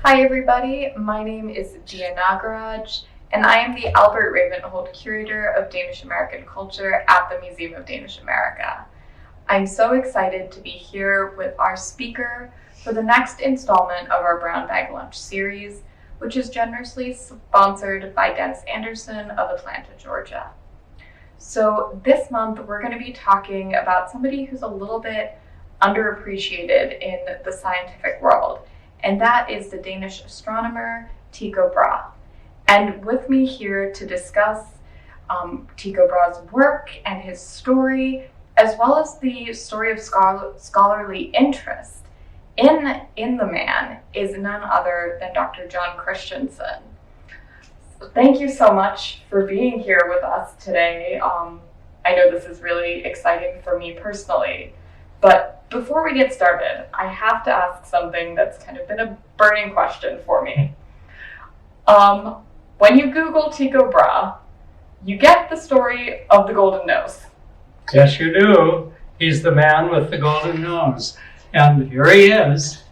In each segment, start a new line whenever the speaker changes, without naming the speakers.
Hi everybody, my name is Diya Nagaraj, and I am the Albert Ravenholt Curator of Danish-American Culture at the Museum of Danish America. I'm so excited to be here with our speaker for the next installment of our Brown Bag Lunch series, which is generously sponsored by Dennis Anderson of Atlanta, Georgia. So this month we're going to be talking about somebody who's a little bit underappreciated in the scientific world, and that is the Danish astronomer Tycho Brahe. And with me here to discuss Tycho Brahe's work and his story, as well as the story of scholarly interest in the man, is none other than Dr. John Christianson. Thank you so much for being here with us today. I know this is really exciting for me personally, but before we get started, I have to ask something that's kind of been a burning question for me. When you Google Tycho Brahe, you get the story of the golden nose.
Yes, you do. He's the man with the golden nose. And here he is,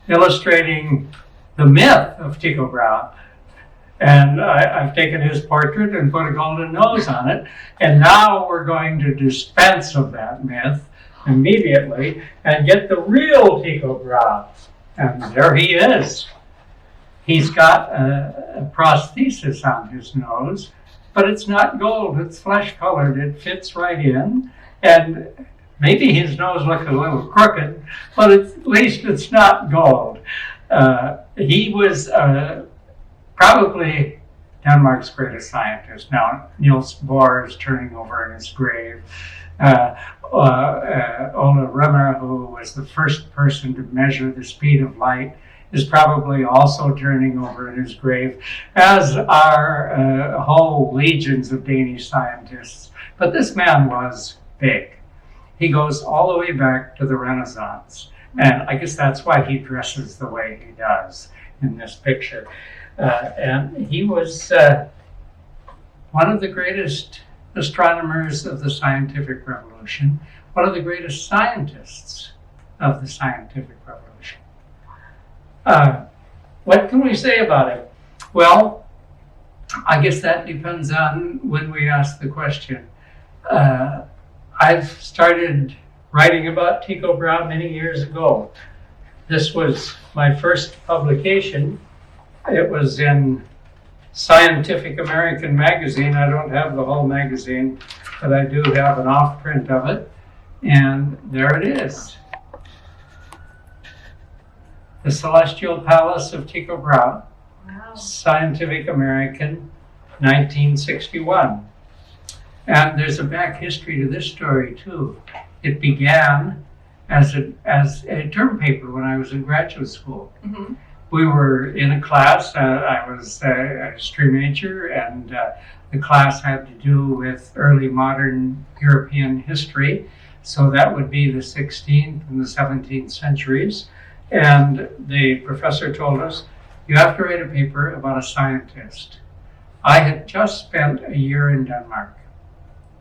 illustrating the myth of Tycho Brahe. And I've taken his portrait and put a golden nose on it. And now we're going to dispense of that myth immediately and get the real Tycho Brahe. And there he is. He's got a prosthesis on his nose, but it's not gold, it's flesh colored. It fits right in. And maybe his nose looks a little crooked, but at least it's not gold. He was probably Denmark's greatest scientist. Now, Niels Bohr is turning over in his grave. Ole Rimmer, who was the first person to measure the speed of light, is probably also turning over in his grave, as are whole legions of Danish scientists. But this man was big. He goes all the way back to the Renaissance. And I guess that's why he dresses the way he does in this picture. And he was one of the greatest astronomers of the scientific revolution, one of the greatest scientists of the scientific revolution. What can we say about him? Well, I guess that depends on when we ask the question. I've started writing about Tycho Brahe many years ago. This was my first publication. It was in Scientific American magazine. I don't have the whole magazine, but I do have an off-print of it. And there it is. The Celestial Palace of Tycho Brahe, wow. Scientific American, 1961. And there's a back history to this story too. It began as a term paper when I was in graduate school. Mm-hmm. We were in a class, I was a history major, and the class had to do with early modern European history. So that would be the 16th and the 17th centuries. And the professor told us, you have to write a paper about a scientist. I had just spent a year in Denmark,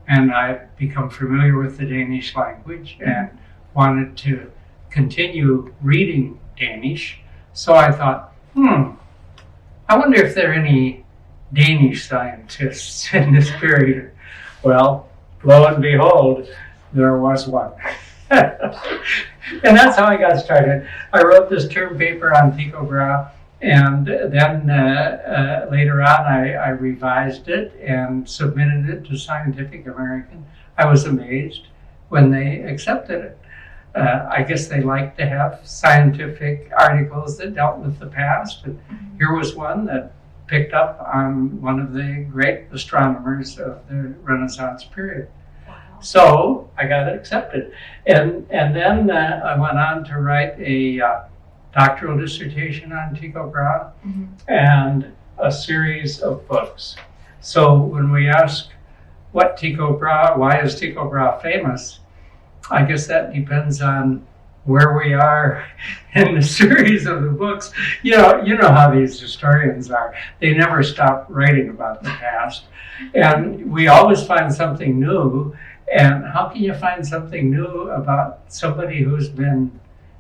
and I'd become familiar with the Danish language and wanted to continue reading Danish. So I thought, I wonder if there are any Danish scientists in this period. Well, lo and behold, there was one. And that's how I got started. I wrote this term paper on Tycho Brahe, and then later on I revised it and submitted it to Scientific American. I was amazed when they accepted it. I guess they like to have scientific articles that dealt with the past. And here was one that picked up on one of the great astronomers of the Renaissance period. Wow. So I got it accepted. And then I went on to write a doctoral dissertation on Tycho Brahe and a series of books. So when we ask what Tycho Brahe, why is Tycho Brahe famous? I guess that depends on where we are in the series of the books. You know how these historians are. They never stop writing about the past. And we always find something new. And how can you find something new about somebody who's been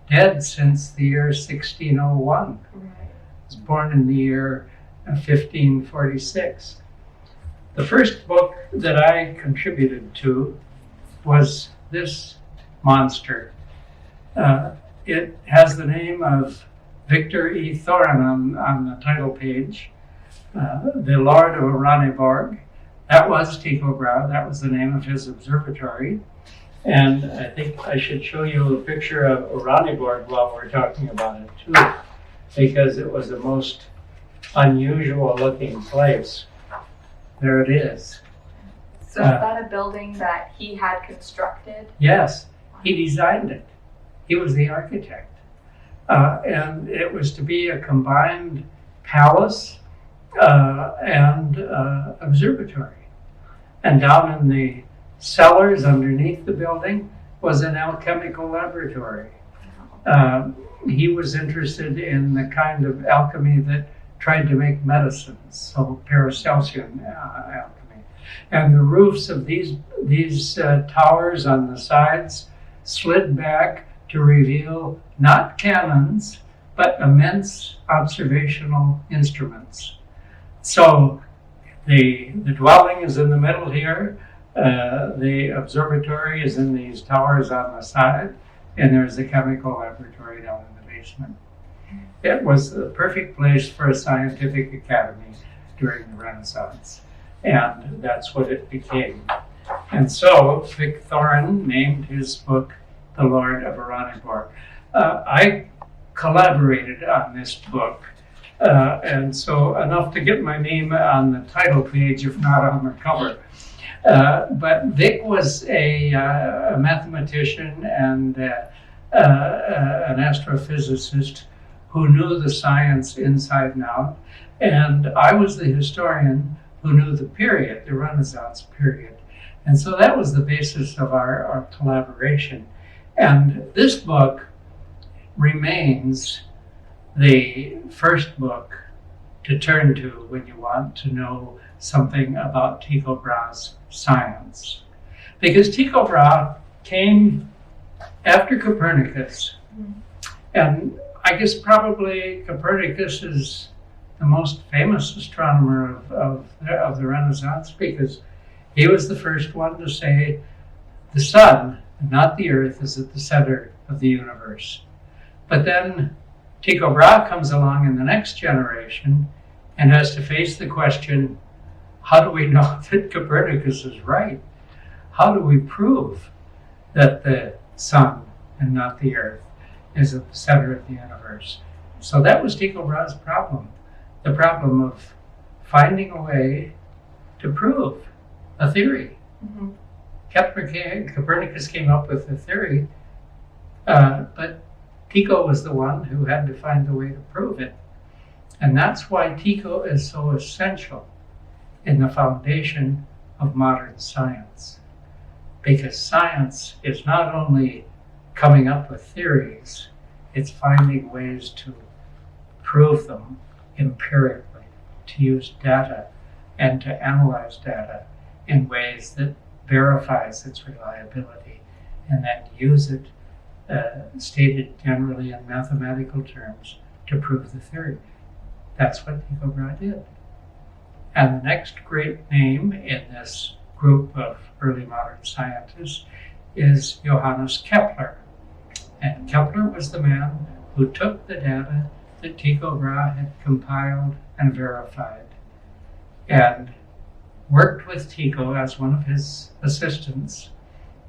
dead since the year 1601? Right. was born in the year 1546. The first book that I contributed to was this monster. It has the name of Victor E. Thorin on the title page, the Lord of Uraniborg. That was Tycho Brahe. That was the name of his observatory. And I think I should show you a picture of Uraniborg while we're talking about it too, because it was the most unusual looking place. There it is.
So is that a building that he had constructed?
Yes, he designed it. He was the architect. And it was to be a combined palace and observatory. And down in the cellars underneath the building was an alchemical laboratory. He was interested in the kind of alchemy that tried to make medicines, so Paracelsian alchemy. And the roofs of these towers on the sides slid back to reveal not cannons, but immense observational instruments. So the dwelling is in the middle here, the observatory is in these towers on the side, and there's the chemical laboratory down in the basement. It was the perfect place for a scientific academy during the Renaissance, and that's what it became. And so Vic Thorin named his book The Lord of Uraniborg. I collaborated on this book, and so enough to get my name on the title page, if not on the cover. But Vic was a mathematician and an astrophysicist who knew the science inside and out, and I was the historian who knew the period, the Renaissance period. And so that was the basis of our collaboration. And this book remains the first book to turn to when you want to know something about Tycho Brahe's science. Because Tycho Brahe came after Copernicus. And I guess probably Copernicus is the most famous astronomer of the Renaissance, because he was the first one to say the sun, not the earth, is at the center of the universe. But then Tycho Brahe comes along in the next generation and has to face the question, how do we know that Copernicus is right? How do we prove that the sun and not the earth is at the center of the universe? So that was Tycho Brahe's problem, the problem of finding a way to prove a theory. Mm-hmm. Copernicus came up with the theory, but Tycho was the one who had to find the way to prove it. And that's why Tycho is so essential in the foundation of modern science. Because science is not only coming up with theories, it's finding ways to prove them empirically, to use data and to analyze data in ways that verifies its reliability, and then use it, stated generally in mathematical terms, to prove the theory. That's what Tycho Brahe did. And the next great name in this group of early modern scientists is Johannes Kepler. And Kepler was the man who took the data that Tycho Brahe had compiled and verified, and worked with Tycho as one of his assistants,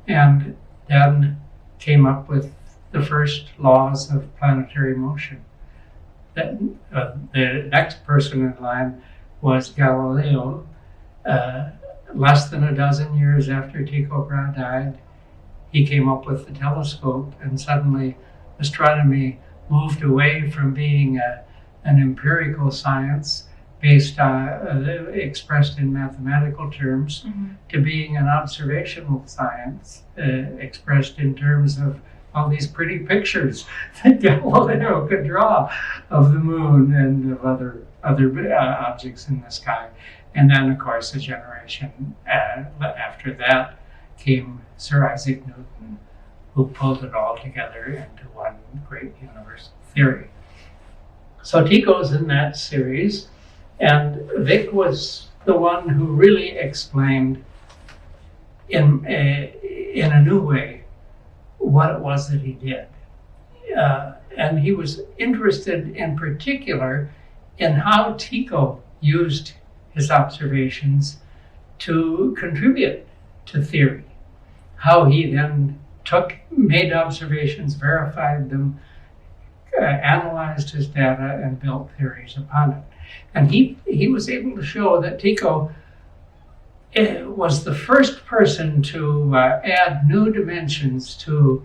and then came up with the first laws of planetary motion. Then, the next person in line was Galileo. Less than a dozen years after Tycho Brahe died, he came up with the telescope, and suddenly astronomy moved away from being an empirical science based on expressed in mathematical terms, mm-hmm. to being an observational science expressed in terms of all these pretty pictures that Galileo could draw of the moon and of other objects in the sky. And then, of course, a generation after that came Sir Isaac Newton, who pulled it all together into one great universal theory. So Tycho's in that series, and Vic was the one who really explained in a new way what it was that he did. And he was interested in particular in how Tycho used his observations to contribute to theory, how he then made observations, verified them, analyzed his data, and built theories upon it. And he was able to show that Tycho was the first person to add new dimensions to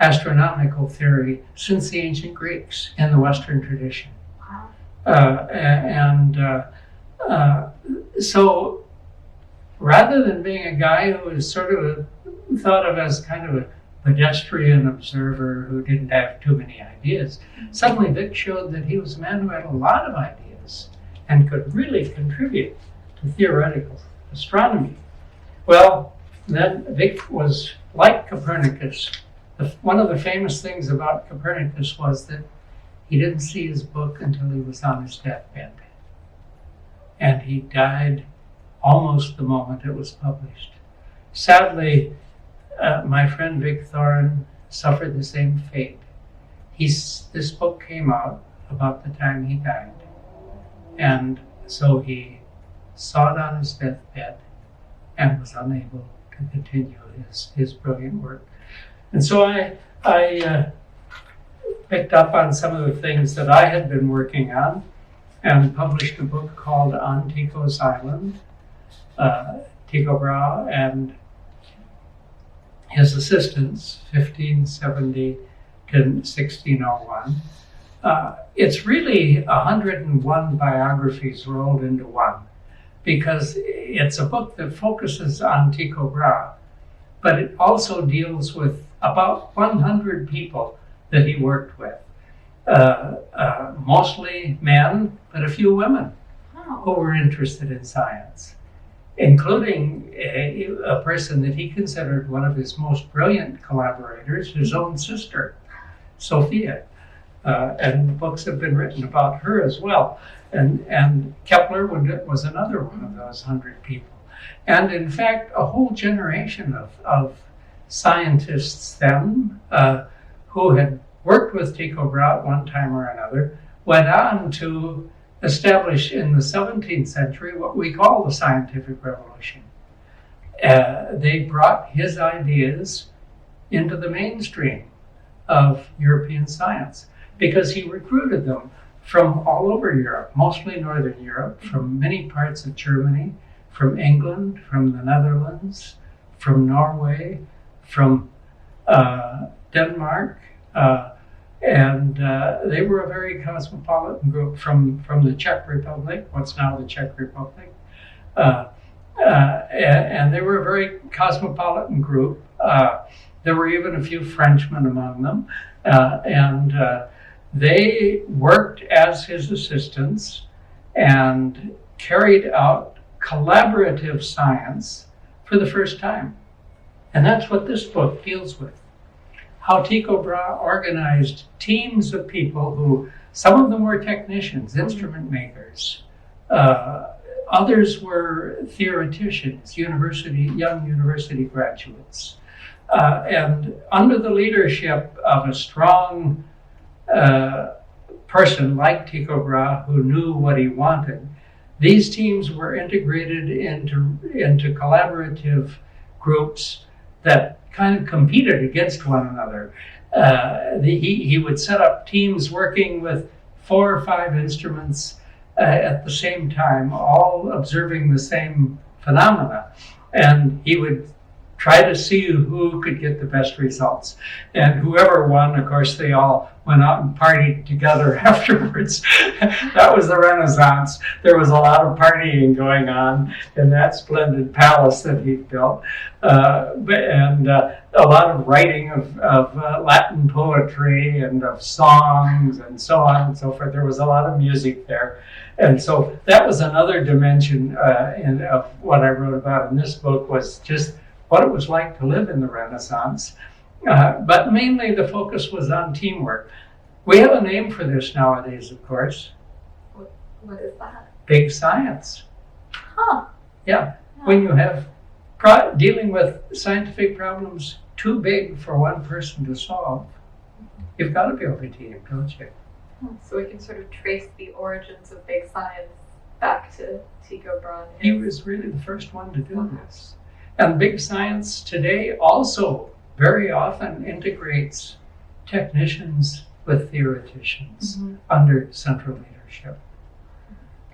astronomical theory since the ancient Greeks in the Western tradition. So rather than being a guy who was sort of thought of as kind of a pedestrian observer who didn't have too many ideas, suddenly Vic showed that he was a man who had a lot of ideas and could really contribute to theoretical astronomy. Well, then Vic was like Copernicus. One of the famous things about Copernicus was that he didn't see his book until he was on his deathbed. And he died almost the moment it was published. Sadly, my friend Vic Thorin suffered the same fate. This book came out about the time he died. And so he saw it on his deathbed and was unable to continue his brilliant work. And so I picked up on some of the things that I had been working on and published a book called On Tycho's Island, Tycho Brahe and his assistants, 1570 to 1601. It's really 101 biographies rolled into one, because it's a book that focuses on Tycho Brahe, but it also deals with about 100 people that he worked with. Mostly men, but a few women who were interested in science, including a person that he considered one of his most brilliant collaborators, his own sister, Sophia. And books have been written about her as well. And Kepler was another one of those 100 people. And in fact, a whole generation of scientists then who had worked with Tycho Brahe at one time or another went on to establish in the 17th century what we call the scientific revolution. They brought his ideas into the mainstream of European science because he recruited them from all over Europe, mostly Northern Europe, from many parts of Germany, from England, from the Netherlands, from Norway, from Denmark, and they were a very cosmopolitan group from the Czech Republic, what's now the Czech Republic, and they were a very cosmopolitan group. There were even a few Frenchmen among them, and they worked as his assistants and carried out collaborative science for the first time. And that's what this book deals with. How Tycho Brahe organized teams of people who, some of them were technicians, instrument makers. Others were theoreticians, young university graduates. And under the leadership of a strong person like Tycho Brahe who knew what he wanted, these teams were integrated into collaborative groups that kind of competed against one another. He would set up teams working with 4 or 5 instruments at the same time, all observing the same phenomena. And he would try to see who could get the best results. And whoever won, of course, they all went out and partied together afterwards. That was the Renaissance. There was a lot of partying going on in that splendid palace that he'd built. And a lot of writing of Latin poetry and of songs and so on and so forth. There was a lot of music there. And so that was another dimension of what I wrote about in this book, was just what it was like to live in the Renaissance. But mainly the focus was on teamwork. We have a name for this nowadays, of course.
What is that?
Big science.
Huh.
Yeah. When you have dealing with scientific problems too big for one person to solve, you've got to build a team, don't you?
So we can sort of trace the origins of big science back to Tycho Brahe.
He was really the first one to do this. And big science today also very often integrates technicians with theoreticians under central leadership.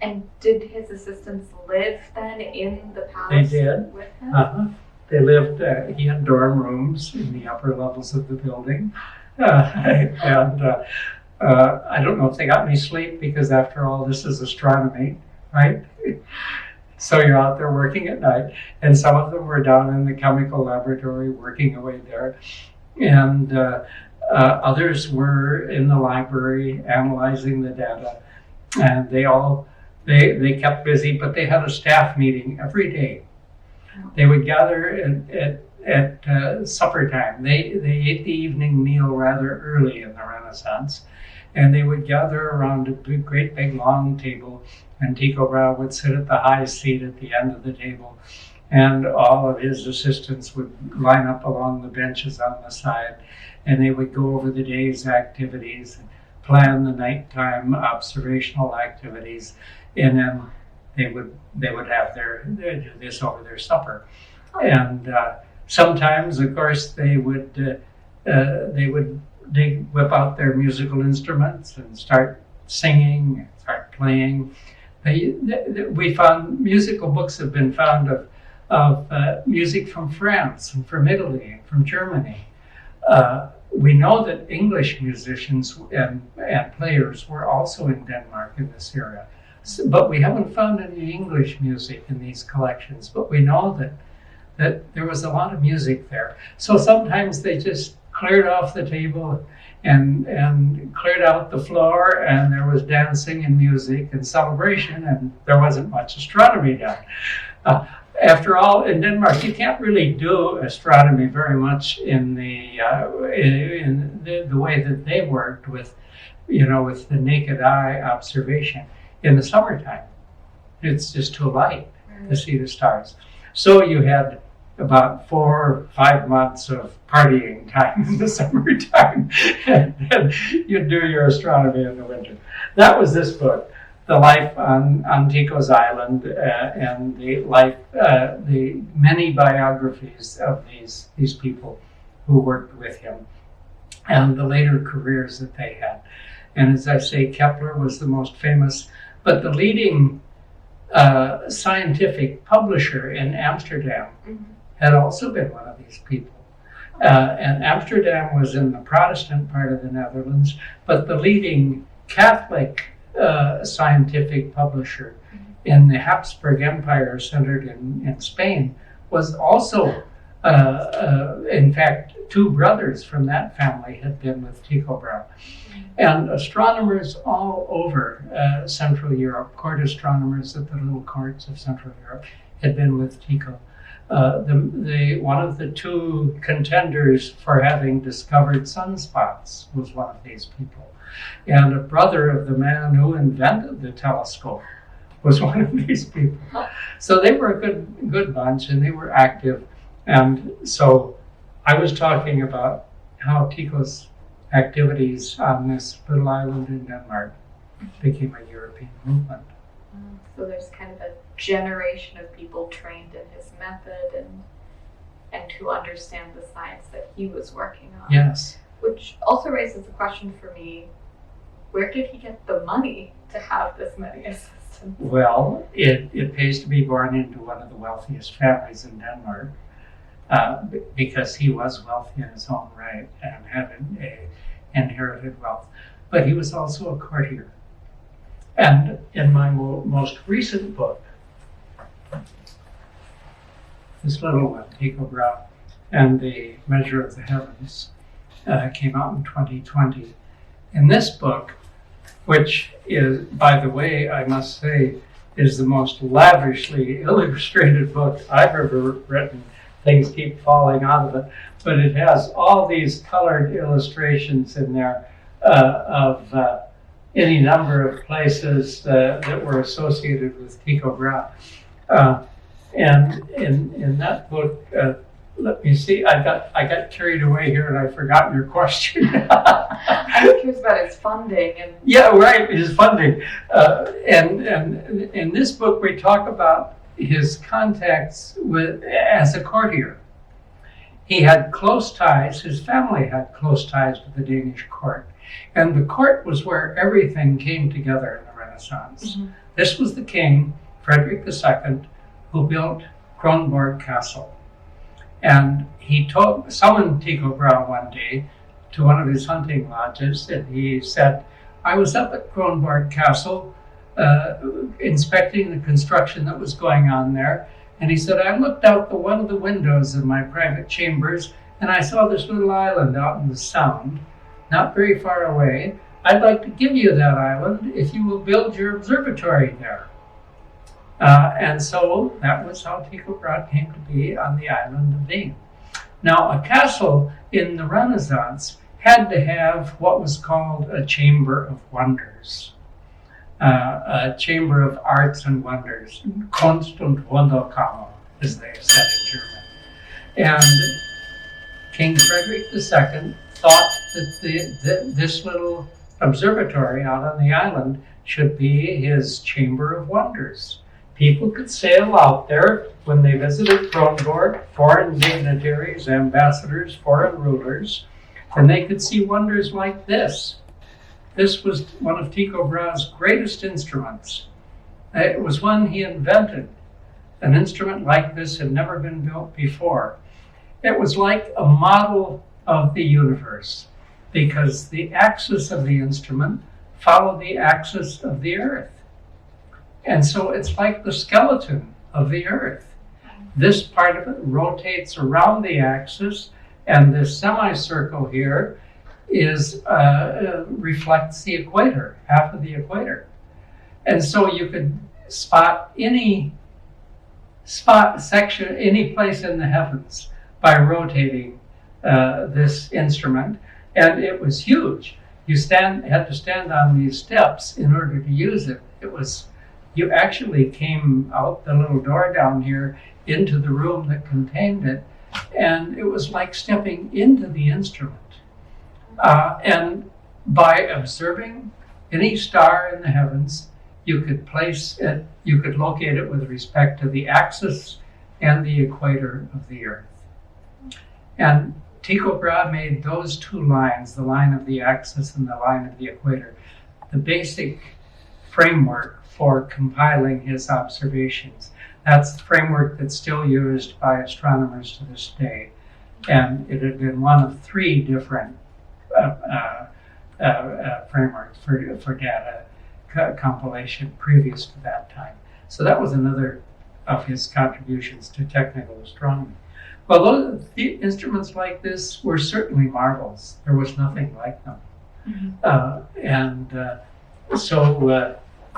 And did his assistants live then in the palace?
They did.
With him?
They lived, he had dorm rooms in the upper levels of the building. I don't know if they got any sleep because after all, this is astronomy, right? So you're out there working at night, and some of them were down in the chemical laboratory working away there. And others were in the library analyzing the data. And they kept busy, but they had a staff meeting every day. They would gather at supper time. They ate the evening meal rather early in the Renaissance, and they would gather around a great big long table, and Tycho Brahe would sit at the high seat at the end of the table, and all of his assistants would line up along the benches on the side, and they would go over the day's activities, plan the nighttime observational activities, and then they would have do this over their supper. And sometimes, of course, they would whip out their musical instruments and start singing and start playing. We found musical books have been found of music from France and from Italy and from Germany. We know that English musicians and players were also in Denmark in this era. But we haven't found any English music in these collections, but we know that there was a lot of music there. So sometimes they just cleared off the table and cleared out the floor, and there was dancing and music and celebration, and there wasn't much astronomy done. After all, in Denmark, you can't really do astronomy very much in the way that they worked with the naked eye observation. In the summertime, it's just too light to see the stars. So you had about 4 or 5 months of partying time in the summertime, and then you'd do your astronomy in the winter. That was this book, The Life on Tycho's Island, and the many biographies of these people who worked with him, and the later careers that they had. And as I say, Kepler was the most famous, but the leading scientific publisher in Amsterdam had also been one of these people. And Amsterdam was in the Protestant part of the Netherlands, but the leading Catholic scientific publisher in the Habsburg Empire centered in Spain was also, in fact, 2 brothers from that family had been with Tycho Brahe. And astronomers all over Central Europe, court astronomers at the little courts of Central Europe, had been with Tycho. One of the 2 contenders for having discovered sunspots was one of these people. And a brother of the man who invented the telescope was one of these people. So they were a good bunch, and they were active. And so I was talking about how Tycho's activities on this little island in Denmark became a European movement.
So there's kind of a generation of people trained in his method and who understand the science that he was working on.
Yes.
Which also raises the question for me, where did he get the money to have this many assistants?
Well, it pays to be born into one of the wealthiest families in Denmark, because he was wealthy in his own right and had inherited wealth. But he was also a courtier. And in my most recent book, this little one, Tycho Brahe and the Measure of the Heavens, came out in 2020. In this book, which is, by the way, I must say, is the most lavishly illustrated book I've ever written. Things keep falling out of it, but it has all these colored illustrations in there of any number of places that were associated with Tycho Brahe. And in that book, let me see, I got carried away here and I forgot your question.
I'm curious about his funding.
Yeah, right, his funding. And in this book, we talk about his contacts as a courtier. He had close ties, his family had close ties with the Danish Court. And the court was where everything came together in the Renaissance. Mm-hmm. This was the king, Frederick II, who built Kronborg Castle. And he summoned Tycho Brahe one day to one of his hunting lodges, and he said, I was up at Kronborg Castle inspecting the construction that was going on there. And he said, I looked out one of the windows of my private chambers, and I saw this little island out in the Sound, not very far away. I'd like to give you that island if you will build your observatory there. And so that was how Tycho Brahe came to be on the island of Dane. Now, a castle in the Renaissance had to have what was called a chamber of wonders, a chamber of arts and wonders, Kunst und Wunderkammer, as they said in German. And King Frederick II thought that this little observatory out on the island should be his chamber of wonders. People could sail out there when they visited Kronborg, foreign dignitaries, ambassadors, foreign rulers, and they could see wonders like this. This was one of Tycho Brahe's greatest instruments. It was one he invented. An instrument like this had never been built before. It was like a model of the universe because the axis of the instrument followed the axis of the earth. And so it's like the skeleton of the earth. This part of it rotates around the axis, and this semicircle here reflects the equator, half of the equator. And so you could spot any section, any place in the heavens by rotating this instrument, and it was huge. You had to stand on these steps in order to use it. You actually came out the little door down here into the room that contained it, and it was like stepping into the instrument. And by observing any star in the heavens, you could locate it with respect to the axis and the equator of the earth. And Tycho Brahe made those two lines, the line of the axis and the line of the equator, the basic framework for compiling his observations. That's the framework that's still used by astronomers to this day. And it had been one of three different frameworks for data compilation previous to that time. So that was another of his contributions to technical astronomy. Well, the instruments like this were certainly marvels. There was nothing like them. Mm-hmm. So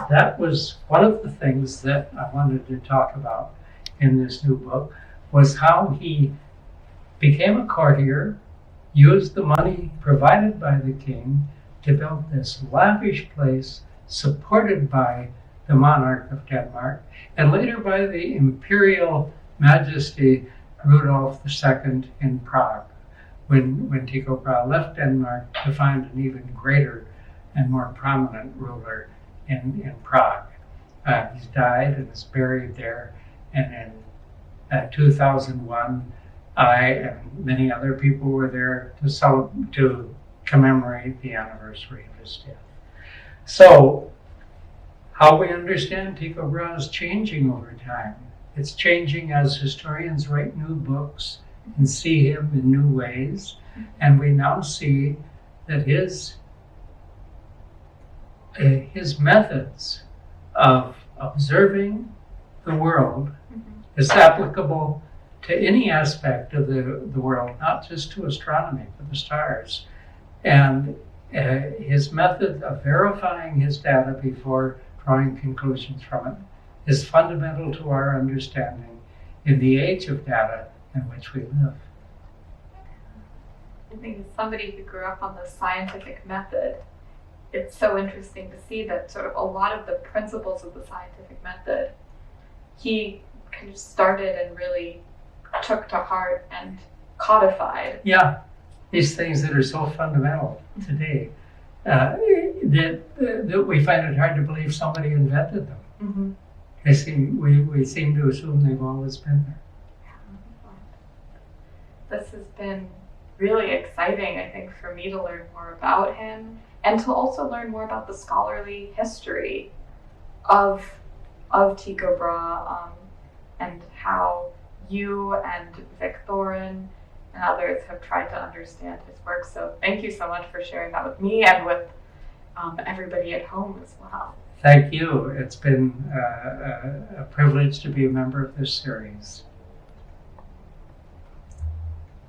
that was one of the things that I wanted to talk about in this new book, was how he became a courtier, used the money provided by the king to build this lavish place supported by the monarch of Denmark, and later by the imperial majesty Rudolf II in Prague, when Tycho Brahe left Denmark to find an even greater and more prominent ruler in Prague. He's died and is buried there, and in 2001, I and many other people were there to commemorate the anniversary of his death. So, how we understand Tycho Brahe is changing over time. It's changing as historians write new books and see him in new ways, and we now see that his methods of observing the world is applicable to any aspect of the world, not just to astronomy, but the stars. And his method of verifying his data before drawing conclusions from it is fundamental to our understanding in the age of data in which we live.
I think as somebody who grew up on the scientific method, it's so interesting to see that sort of a lot of the principles of the scientific method, he kind of started and really took to heart and codified.
Yeah, these things that are so fundamental today, that we find it hard to believe somebody invented them.
Mm-hmm.
We seem to assume they've always been there.
This has been really exciting, I think, for me to learn more about him and to also learn more about the scholarly history of Tycho Brahe, and how you and Vic Thorin and others have tried to understand his work. So thank you so much for sharing that with me and with everybody at home as well.
Thank you. It's been a privilege to be a member of this series.